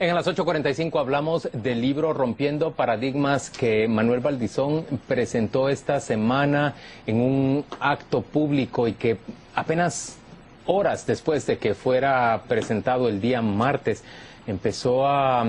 En las 8:45 hablamos del libro Rompiendo Paradigmas que Manuel Baldizón presentó esta semana en un acto público y que apenas horas después de que fuera presentado el día martes empezó a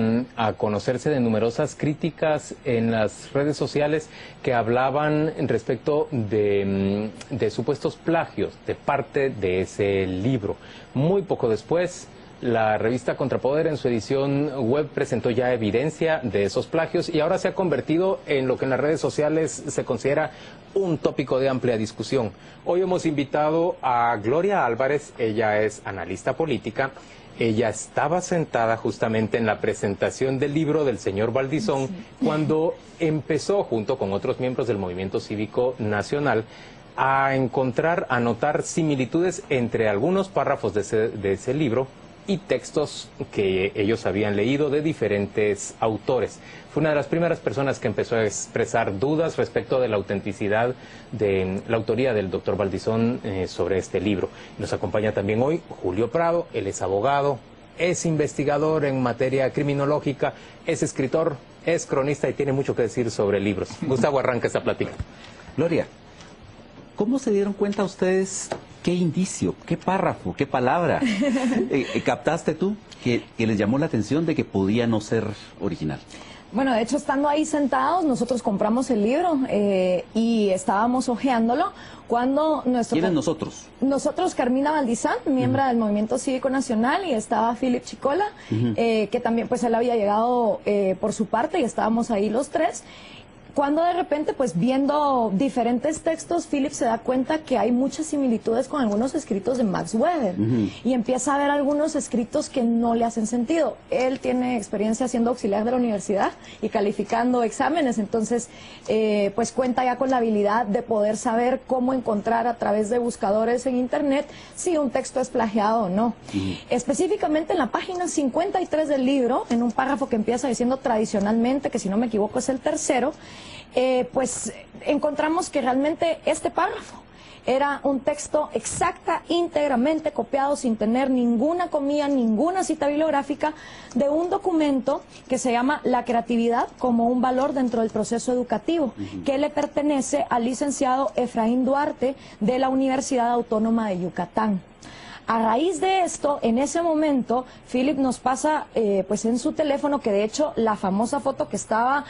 conocerse de numerosas críticas en las redes sociales que hablaban respecto de supuestos plagios de parte de ese libro. Muy poco después, la revista Contrapoder en su edición web presentó ya evidencia de esos plagios y ahora se ha convertido en lo que en las redes sociales se considera un tópico de amplia discusión. Hoy hemos invitado a Gloria Álvarez, ella es analista política. Ella estaba sentada justamente en la presentación del libro del señor Baldizón cuando empezó, junto con otros miembros del Movimiento Cívico Nacional, a notar similitudes entre algunos párrafos de ese libro y textos que ellos habían leído de diferentes autores. Fue una de las primeras personas que empezó a expresar dudas respecto de la autenticidad de la autoría del doctor Baldizón sobre este libro. Nos acompaña también hoy Julio Prado, él es abogado, es investigador en materia criminológica, es escritor, es cronista y tiene mucho que decir sobre libros. Gustavo, arranca esta plática. Gloria, ¿cómo se dieron cuenta ustedes? ¿Qué indicio, qué párrafo, qué palabra captaste tú que les llamó la atención de que podía no ser original? Bueno, de hecho, estando ahí sentados, nosotros compramos el libro y estábamos hojeándolo cuando ¿Quiénes nosotros? Nosotros, Carmina Valdizán, miembro del Movimiento Cívico Nacional, y estaba Philip Chicola, que también pues él había llegado por su parte y estábamos ahí los tres. Cuando de repente, pues viendo diferentes textos, Philip se da cuenta que hay muchas similitudes con algunos escritos de Max Weber y empieza a ver algunos escritos que no le hacen sentido. Él tiene experiencia siendo auxiliar de la universidad y calificando exámenes, entonces pues cuenta ya con la habilidad de poder saber cómo encontrar a través de buscadores en internet si un texto es plagiado o no. Específicamente en la página 53 del libro, en un párrafo que empieza diciendo tradicionalmente, que si no me equivoco es el tercero, pues encontramos que realmente este párrafo era un texto íntegramente copiado sin tener ninguna comilla, ninguna cita bibliográfica de un documento que se llama La creatividad como un valor dentro del proceso educativo, que le pertenece al licenciado Efraín Duarte de la Universidad Autónoma de Yucatán. A raíz de esto, en ese momento, Philip nos pasa pues en su teléfono, que de hecho la famosa foto que estaba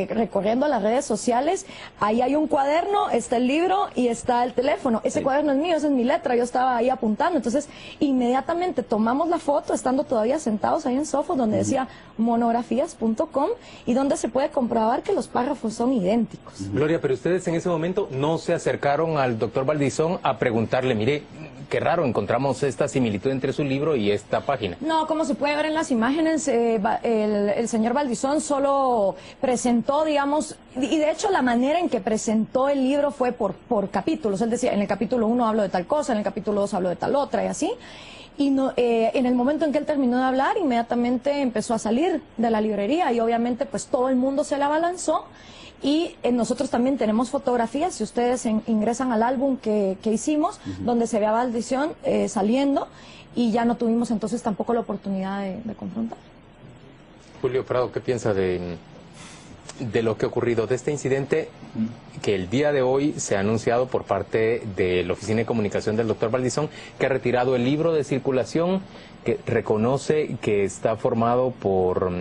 recorriendo las redes sociales, ahí hay un cuaderno, está el libro y está el teléfono. Ese cuaderno es mío, esa es mi letra, yo estaba ahí apuntando. Entonces, inmediatamente tomamos la foto, estando todavía sentados ahí en Sofos, donde decía monografías.com y donde se puede comprobar que los párrafos son idénticos. Gloria, pero ustedes en ese momento no se acercaron al doctor Baldizón a preguntarle, mire, qué raro, encontramos esta similitud entre su libro y esta página. No, como se puede ver en las imágenes, el señor Baldizón solo presentó, digamos, y de hecho la manera en que presentó el libro fue por capítulos. Él decía, en el capítulo 1 hablo de tal cosa, en el capítulo 2 hablo de tal otra y así. Y no, en el momento en que él terminó de hablar, inmediatamente empezó a salir de la librería y obviamente pues todo el mundo se le abalanzó. Y nosotros también tenemos fotografías, si ustedes ingresan al álbum que hicimos, donde se ve a Baldizón saliendo, y ya no tuvimos entonces tampoco la oportunidad de confrontar. Julio Prado, ¿qué piensa de lo que ha ocurrido, de este incidente que el día de hoy se ha anunciado por parte de la Oficina de Comunicación del doctor Baldizón, que ha retirado el libro de circulación, que reconoce que está formado por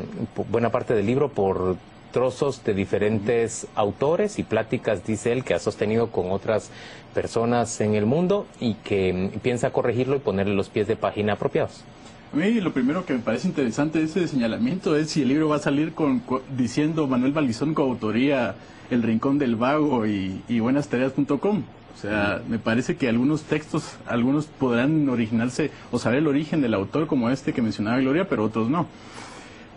buena parte del libro por trozos de diferentes autores y pláticas, dice él, que ha sostenido con otras personas en el mundo y que piensa corregirlo y ponerle los pies de página apropiados? A mí lo primero que me parece interesante de ese señalamiento es si el libro va a salir diciendo Manuel Baldizón coautoría El Rincón del Vago y buenastareas.com. O sea, me parece que algunos textos, algunos podrán originarse o saber el origen del autor, como este que mencionaba Gloria, pero otros no.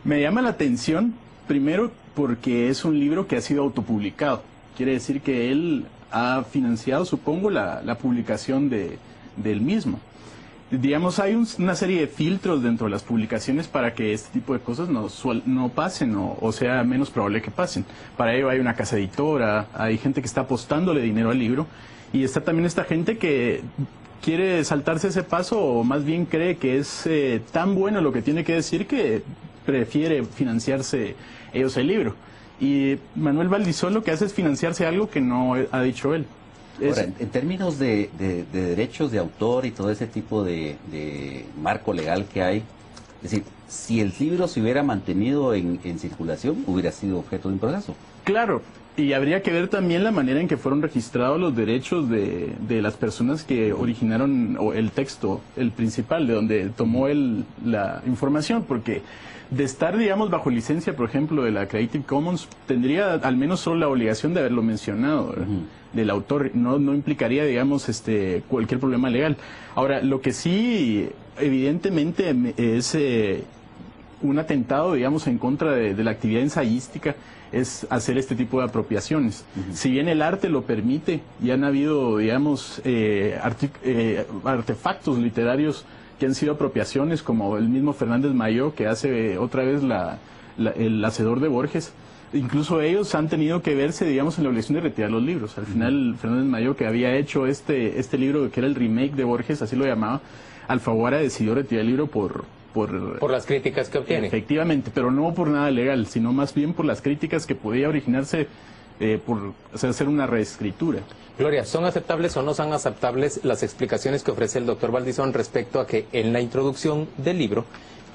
Me llama la atención, primero, porque es un libro que ha sido autopublicado. Quiere decir que él ha financiado, supongo, la publicación del mismo. Digamos, hay una serie de filtros dentro de las publicaciones para que este tipo de cosas no pasen o sea menos probable que pasen. Para ello hay una casa editora, hay gente que está apostándole dinero al libro y está también esta gente que quiere saltarse ese paso o más bien cree que es tan bueno lo que tiene que decir que prefiere financiarse ellos el libro. Y Manuel Valdizón lo que hace es financiarse algo que no ha dicho él. Ahora, en términos de derechos de autor y todo ese tipo de marco legal que hay, es decir, si el libro se hubiera mantenido en circulación, hubiera sido objeto de un proceso. Claro, y habría que ver también la manera en que fueron registrados los derechos de las personas que originaron el texto, el principal, de donde tomó la información, porque de estar, digamos, bajo licencia, por ejemplo, de la Creative Commons, tendría al menos solo la obligación de haberlo mencionado, del autor, no implicaría, digamos, cualquier problema legal. Ahora, lo que sí, evidentemente, es un atentado, digamos, en contra de la actividad ensayística, es hacer este tipo de apropiaciones. Si bien el arte lo permite, y han habido, digamos, artefactos literarios que han sido apropiaciones, como el mismo Fernández Mayó, que hace otra vez el Hacedor de Borges. Incluso ellos han tenido que verse, digamos, en la obligación de retirar los libros. Al final, Fernández Mayó, que había hecho este libro, que era el remake de Borges, así lo llamaba, Alfaguara decidió retirar el libro por las críticas que obtiene. Efectivamente, pero no por nada legal, sino más bien por las críticas que podía originarse por hacer una reescritura. Gloria, ¿son aceptables o no son aceptables las explicaciones que ofrece el doctor Valdizón respecto a que en la introducción del libro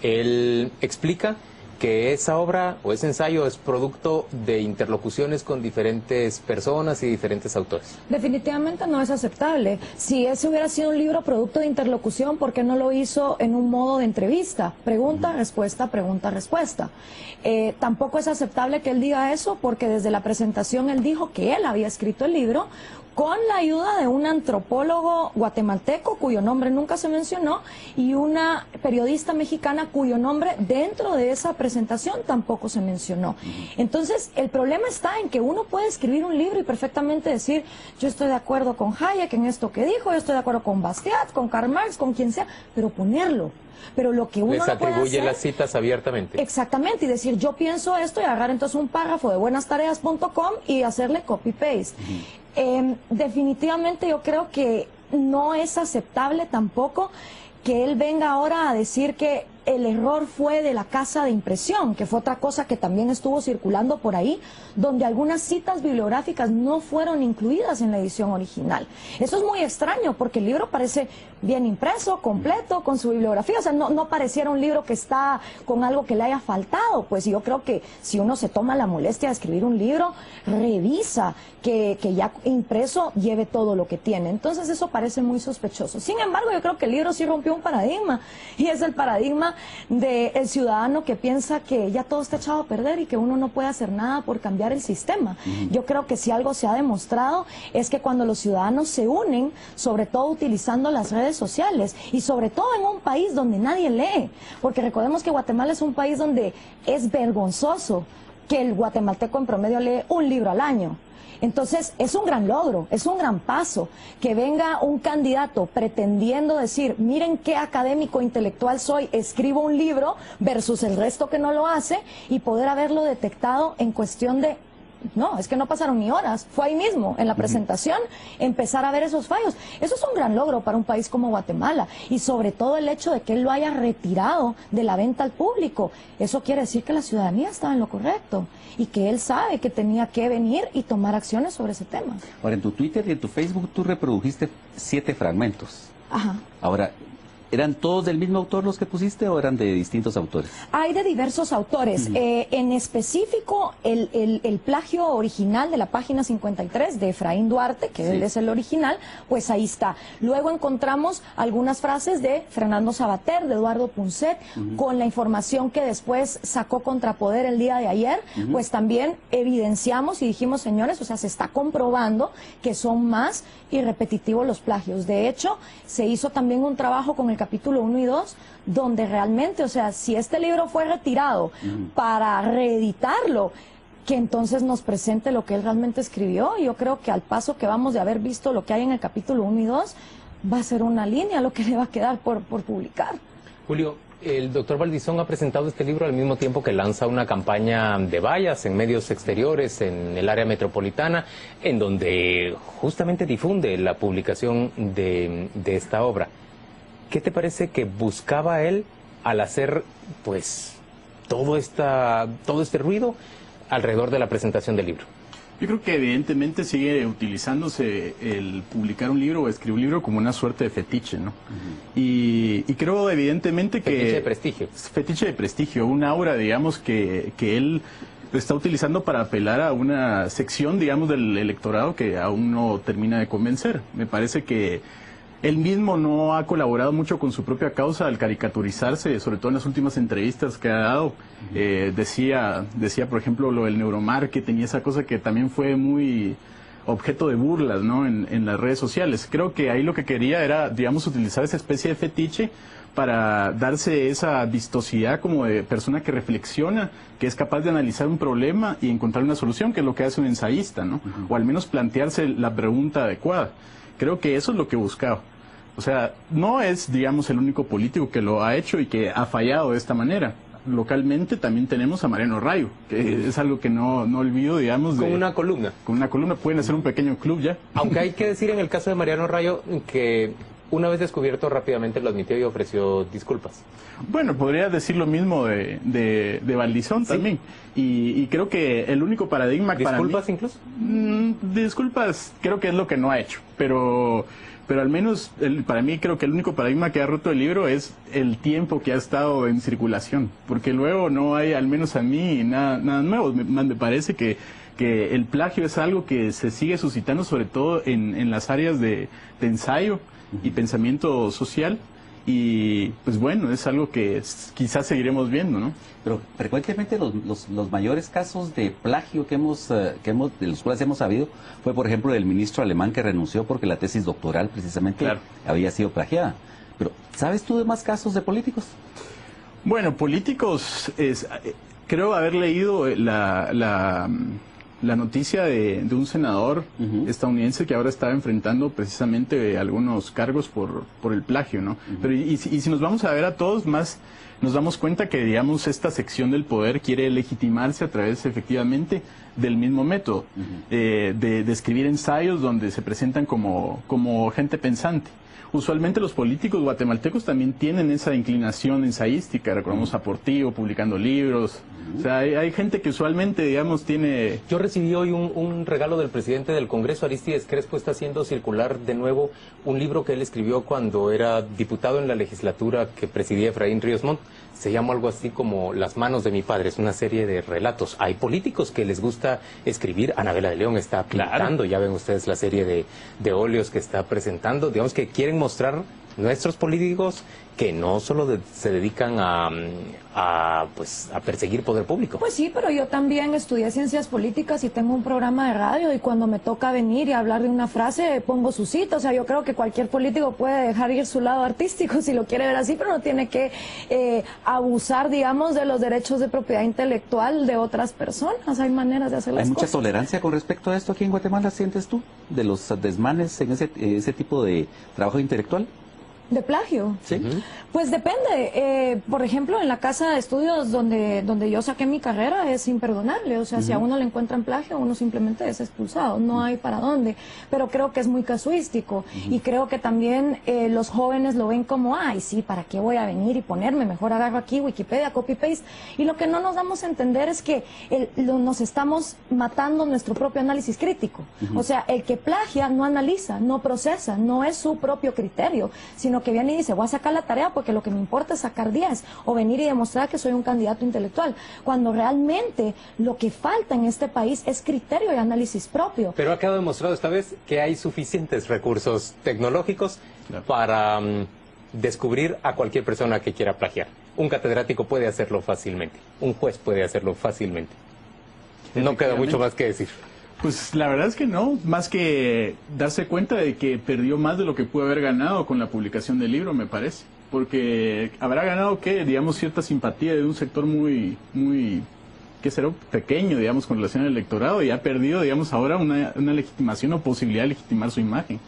él explica que esa obra o ese ensayo es producto de interlocuciones con diferentes personas y diferentes autores? Definitivamente no es aceptable. Si ese hubiera sido un libro producto de interlocución, ¿por qué no lo hizo en un modo de entrevista? Pregunta, respuesta, pregunta, respuesta. Tampoco es aceptable que él diga eso, porque desde la presentación él dijo que él había escrito el libro con la ayuda de un antropólogo guatemalteco cuyo nombre nunca se mencionó y una periodista mexicana cuyo nombre dentro de esa presentación tampoco se mencionó. Entonces, el problema está en que uno puede escribir un libro y perfectamente decir, yo estoy de acuerdo con Hayek en esto que dijo, yo estoy de acuerdo con Bastiat, con Karl Marx, con quien sea, pero ponerlo. Pero lo que uno les no puede atribuye hacer, las citas abiertamente. Exactamente, y decir, yo pienso esto y agarrar entonces un párrafo de buenastareas.com y hacerle copy-paste. Definitivamente yo creo que no es aceptable tampoco que él venga ahora a decir que el error fue de la casa de impresión, que fue otra cosa que también estuvo circulando por ahí, donde algunas citas bibliográficas no fueron incluidas en la edición original. Eso es muy extraño, porque el libro parece bien impreso, completo, con su bibliografía, o sea, no pareciera un libro que está con algo que le haya faltado. Pues yo creo que si uno se toma la molestia de escribir un libro, revisa que ya impreso lleve todo lo que tiene. Entonces eso parece muy sospechoso. Sin embargo, yo creo que el libro sí rompió un paradigma, y es el paradigma del ciudadano que piensa que ya todo está echado a perder y que uno no puede hacer nada por cambiar el sistema. Yo creo que si algo se ha demostrado es que cuando los ciudadanos se unen, sobre todo utilizando las redes sociales y sobre todo en un país donde nadie lee, porque recordemos que Guatemala es un país donde es vergonzoso que el guatemalteco en promedio lee un libro al año. Entonces, es un gran logro, es un gran paso que venga un candidato pretendiendo decir, miren qué académico intelectual soy, escribo un libro versus el resto que no lo hace, y poder haberlo detectado en cuestión de... No, es que no pasaron ni horas, fue ahí mismo, en la presentación, empezar a ver esos fallos. Eso es un gran logro para un país como Guatemala, y sobre todo el hecho de que él lo haya retirado de la venta al público. Eso quiere decir que la ciudadanía estaba en lo correcto, y que él sabe que tenía que venir y tomar acciones sobre ese tema. Ahora, en tu Twitter y en tu Facebook tú reprodujiste 7 fragmentos. Ajá. Ahora, ¿eran todos del mismo autor los que pusiste o eran de distintos autores? Hay de diversos autores. En específico, el plagio original de la página 53 de Efraín Duarte, que él es el original, pues ahí está. Luego encontramos algunas frases de Fernando Sabater, de Eduardo Punset, con la información que después sacó Contrapoder el día de ayer, pues también evidenciamos y dijimos, señores, o sea, se está comprobando que son más y repetitivos los plagios. De hecho, se hizo también un trabajo con el capítulo 1 y 2, donde realmente, o sea, si este libro fue retirado para reeditarlo, que entonces nos presente lo que él realmente escribió. Yo creo que al paso que vamos de haber visto lo que hay en el capítulo 1 y 2, va a ser una línea lo que le va a quedar por publicar. Julio, el doctor Valdizón ha presentado este libro al mismo tiempo que lanza una campaña de vallas en medios exteriores en el área metropolitana, en donde justamente difunde la publicación de esta obra. ¿Qué te parece que buscaba él al hacer, pues, todo este ruido alrededor de la presentación del libro? Yo creo que evidentemente sigue utilizándose el publicar un libro o escribir un libro como una suerte de fetiche, ¿no? Y creo evidentemente que... Fetiche de prestigio. Fetiche de prestigio, un aura, digamos, que él está utilizando para apelar a una sección, digamos, del electorado que aún no termina de convencer. Me parece que él mismo no ha colaborado mucho con su propia causa al caricaturizarse, sobre todo en las últimas entrevistas que ha dado. Decía, por ejemplo, lo del neuromarketing y esa cosa que también fue muy objeto de burlas, ¿no? en las redes sociales. Creo que ahí lo que quería era, digamos, utilizar esa especie de fetiche para darse esa vistosidad como de persona que reflexiona, que es capaz de analizar un problema y encontrar una solución, que es lo que hace un ensayista, ¿no? O al menos plantearse la pregunta adecuada. Creo que eso es lo que buscaba. O sea, no es, digamos, el único político que lo ha hecho y que ha fallado de esta manera. Localmente también tenemos a Mariano Rayo, que es algo que no olvido, digamos. Con una columna. Con una columna, pueden hacer un pequeño club ya. Aunque hay que decir en el caso de Mariano Rayo que una vez descubierto rápidamente lo admitió y ofreció disculpas. Bueno, podría decir lo mismo de Valdizón también. Y creo que el único paradigma para mí... ¿Disculpas incluso? Disculpas creo que es lo que no ha hecho, pero al menos para mí creo que el único paradigma que ha roto el libro es el tiempo que ha estado en circulación, porque luego no hay, al menos a mí, nada nuevo. Me parece que el plagio es algo que se sigue suscitando sobre todo en las áreas de ensayo y pensamiento social, y pues bueno, es algo que quizás seguiremos viendo, ¿no? Pero frecuentemente los mayores casos de plagio de los cuales hemos sabido fue, por ejemplo, el ministro alemán que renunció porque la tesis doctoral precisamente había sido plagiada. Pero, ¿sabes tú de más casos de políticos? Bueno, políticos, creo haber leído la noticia de un senador estadounidense que ahora estaba enfrentando precisamente algunos cargos por el plagio, ¿no? Pero y si nos vamos a ver a todos más, nos damos cuenta que, digamos, esta sección del poder quiere legitimarse a través, efectivamente, del mismo método, de escribir ensayos donde se presentan como gente pensante. Usualmente los políticos guatemaltecos también tienen esa inclinación ensayística. Recordamos a Portillo publicando libros. O sea, hay gente que usualmente, digamos, tiene... Yo recibí hoy un regalo del presidente del Congreso, Aristides Crespo. Está haciendo circular de nuevo un libro que él escribió cuando era diputado en la legislatura que presidía Efraín Ríos Montt. Se llama algo así como Las manos de mi padre. Es una serie de relatos. Hay políticos que les gusta escribir. Anabela de León está pintando. Ya ven ustedes la serie de óleos que está presentando. Digamos que quieren mostrar nuestros políticos que no solo se dedican a perseguir poder público. Pues sí, pero yo también estudié ciencias políticas y tengo un programa de radio, y cuando me toca venir y hablar de una frase pongo su cita. O sea, yo creo que cualquier político puede dejar ir su lado artístico si lo quiere ver así, pero no tiene que abusar, digamos, de los derechos de propiedad intelectual de otras personas. Hay maneras de hacer las cosas. ¿Hay mucha tolerancia con respecto a esto aquí en Guatemala, sientes tú? ¿De los desmanes en ese tipo de trabajo intelectual? ¿De plagio? Sí. Pues depende. Por ejemplo, en la casa de estudios donde yo saqué mi carrera es imperdonable. O sea, si a uno le encuentran plagio, uno simplemente es expulsado. No hay para dónde. Pero creo que es muy casuístico. Y creo que también los jóvenes lo ven como, ay, sí, ¿para qué voy a venir y ponerme? Mejor agarro aquí Wikipedia, copy-paste. Y lo que no nos damos a entender es que nos estamos matando nuestro propio análisis crítico. O sea, el que plagia no analiza, no procesa, no es su propio criterio, sino que viene y dice, voy a sacar la tarea porque lo que me importa es sacar 10, o venir y demostrar que soy un candidato intelectual, cuando realmente lo que falta en este país es criterio y análisis propio. Pero ha quedado demostrado esta vez que hay suficientes recursos tecnológicos para descubrir a cualquier persona que quiera plagiar. Un catedrático puede hacerlo fácilmente, un juez puede hacerlo fácilmente. No queda mucho más que decir. Pues la verdad es que no, más que darse cuenta de que perdió más de lo que pudo haber ganado con la publicación del libro, me parece. Porque habrá ganado, ¿qué? Digamos, cierta simpatía de un sector muy, que será pequeño, digamos, con relación al electorado, y ha perdido, digamos, ahora una legitimación o posibilidad de legitimar su imagen.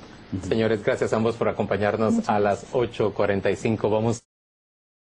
Señores, gracias a ambos por acompañarnos a las 8:45. Vamos